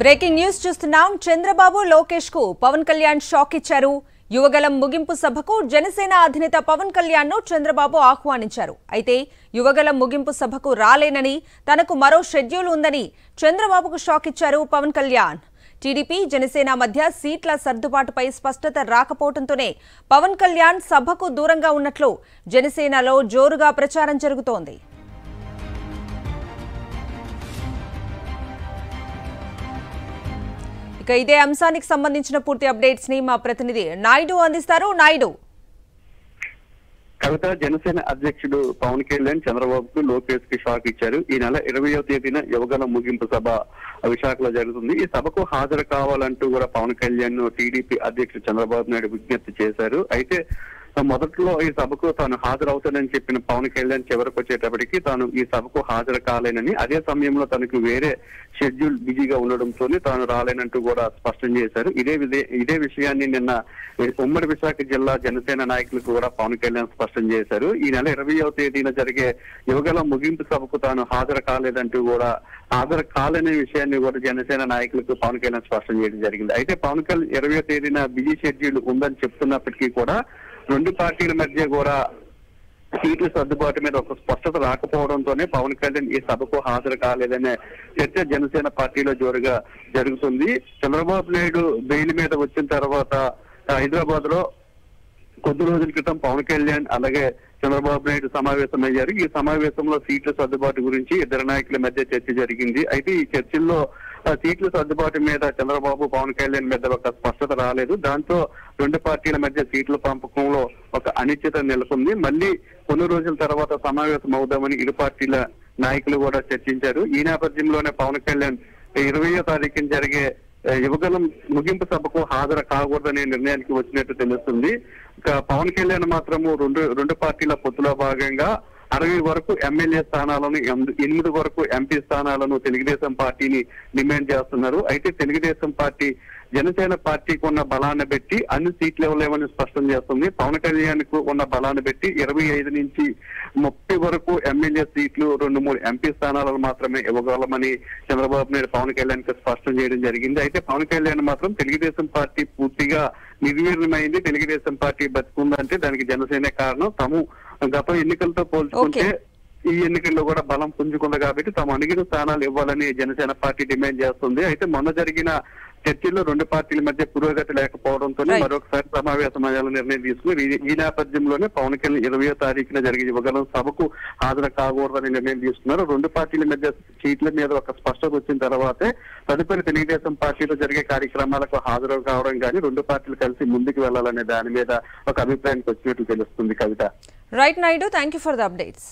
Breaking news చూస్తున్నాం. చంద్రబాబు లోకేష్ కు Pawan Kalyan shock ఇచ్చారు. యువగలం ముగింపు సభకు జనసేన అధినేత పవన్ కళ్యాణ్ ను చంద్రబాబు ఆహ్వానించారు. అయితే యువగలం ముగింపు సభకు రాలేనని, తనకు మరో షెడ్యూల్ ఉందని చంద్రబాబుకు షాక్ ఇచ్చారు పవన్ కళ్యాణ్. టీడీపీ జనసేన మధ్య సీట్ల సర్దుబాటుపై స్పష్టత రాకపోవడంతోనే పవన్ కళ్యాణ్ సభకు దూరంగా ఉన్నట్లు జనసేనలో జోరుగా ప్రచారం జరుగుతోంది. ఇక ఇదే అంశానికి సంబంధించిన పూర్తి అప్డేట్స్ ని మా ప్రతినిధి నాయుడు అందిస్తారు. నాయుడు, కవిత, జనసేన అధ్యక్షుడు పవన్ కళ్యాణ్ చంద్రబాబుకు లోకేష్ కి షాక్ ఇచ్చారు. ఈ నెల 20వ తేదీన యువగలం ముగింపు సభ విశాఖలో జరుగుతుంది. ఈ సభకు హాజరు కావాలంటూ కూడా పవన్ కళ్యాణ్ టీడీపీ అధ్యక్షుడు చంద్రబాబు నాయుడు విజ్ఞప్తి చేశారు. అయితే మొదట్లో ఈ సభకు తాను హాజరవుతానని చెప్పిన పవన్ కళ్యాణ్ చివరికి వచ్చేటప్పటికి తాను ఈ సభకు హాజరు కాలేనని, అదే సమయంలో తనకు వేరే షెడ్యూల్ బిజీగా ఉండడంతో తాను రాలేనంటూ కూడా స్పష్టం చేశారు. ఇదే విషయాన్ని నిన్న ఉమ్మడి విశాఖ జిల్లా జనసేన నాయకులకు కూడా పవన్ కళ్యాణ్ స్పష్టం చేశారు. ఈ నెల 20వ తేదీన జరిగే యువగలం ముగింపు సభకు తాను హాజరు కాలేదంటూ కూడా హాజరు కాలేని విషయాన్ని కూడా జనసేన నాయకులకు పవన్ కళ్యాణ్ స్పష్టం చేయడం జరిగింది. అయితే పవన్ కళ్యాణ్ 20వ తేదీన బిజీ షెడ్యూల్ ఉందని చెప్తున్నప్పటికీ కూడా రెండు పార్టీల మధ్య కూడా సీట్ల సర్దుబాటు మీద ఒక స్పష్టత రాకపోవడంతోనే పవన్ కళ్యాణ్ ఈ సభకు హాజరు కాలేదనే చర్చ జనసేన పార్టీలో జోరుగా జరుగుతుంది. చంద్రబాబు నాయుడు బెయిల్ మీద వచ్చిన తర్వాత హైదరాబాద్ లో కొద్ది రోజుల క్రితం పవన్ కళ్యాణ్ అలాగే చంద్రబాబు నాయుడు సమావేశమయ్యారు. ఈ సమావేశంలో సీట్ల సర్దుబాటు గురించి ఇద్దరు నాయకుల మధ్య చర్చ జరిగింది. అయితే ఈ చర్చల్లో సీట్ల సర్దుబాటు మీద చంద్రబాబు పవన్ కళ్యాణ్ మీద ఒక స్పష్టత రాలేదు. దాంతో రెండు పార్టీల మధ్య సీట్ల పంపకంలో ఒక అనిశ్చిత నెలకొంది. మళ్ళీ కొన్ని రోజుల తర్వాత సమావేశం అవుదామని ఇరు పార్టీల నాయకులు కూడా చర్చించారు. ఈ నేపథ్యంలోనే పవన్ కళ్యాణ్ 20వ తారీఖున జరిగే యువగలం ముగింపు సభకు హాజరు కాకూడదనే నిర్ణయానికి వచ్చినట్టు తెలుస్తుంది. పవన్ కళ్యాణ్ మాత్రము రెండు పార్టీల పొత్తులో భాగంగా 60 వరకు ఎమ్మెల్యే స్థానాలను, 8 వరకు ఎంపీ స్థానాలను తెలుగుదేశం పార్టీని డిమాండ్ చేస్తున్నారు. అయితే తెలుగుదేశం పార్టీ జనసేన పార్టీకి ఉన్న బలాన్ని బట్టి అన్ని సీట్లు ఇవ్వలేమని స్పష్టం చేస్తుంది. పవన్ కళ్యాణ్ కు ఉన్న బలాన్ని బట్టి 25 నుంచి 30 వరకు ఎమ్మెల్యే సీట్లు, 2-3 ఎంపీ స్థానాలను మాత్రమే ఇవ్వగలమని చంద్రబాబు నాయుడు పవన్ కళ్యాణ్ కు స్పష్టం చేయడం జరిగింది. అయితే పవన్ కళ్యాణ్ మాత్రం తెలుగుదేశం పార్టీ పూర్తిగా నిర్వీర్యమైంది, తెలుగుదేశం పార్టీ బతుకుందంటే దానికి జనసేనే కారణం. తాము గత ఎన్నికలతో పోల్చుకుంటే ఈ ఎన్నికల్లో కూడా బలం పుంజుకుంది కాబట్టి తాము అడిగిన స్థానాలు ఇవ్వాలని జనసేన పార్టీ డిమాండ్ చేస్తుంది. అయితే మొన్న జరిగిన చర్చల్లో రెండు పార్టీల మధ్య పురోగతి లేకపోవడంతో మరొకసారి సమావేశం అయ్యాలని నిర్ణయం తీసుకుని ఈ నేపథ్యంలోనే పవన్ కళ్యాణ్ 20వ తారీఖున జరిగే యువగలం సభకు హాజరు కాకూడదని నిర్ణయం తీసుకున్నారు. రెండు పార్టీల మధ్య సీట్ల మీద ఒక స్పష్టత వచ్చిన తర్వాతే తదుపరి తెలుగుదేశం పార్టీలో జరిగే కార్యక్రమాలకు హాజరు కావడం కానీ రెండు పార్టీలు కలిసి ముందుకు వెళ్లాలనే దాని మీద ఒక అభిప్రాయానికి వచ్చినట్టు తెలుస్తుంది. Kavitha. Right Naidu, thank you for the updates.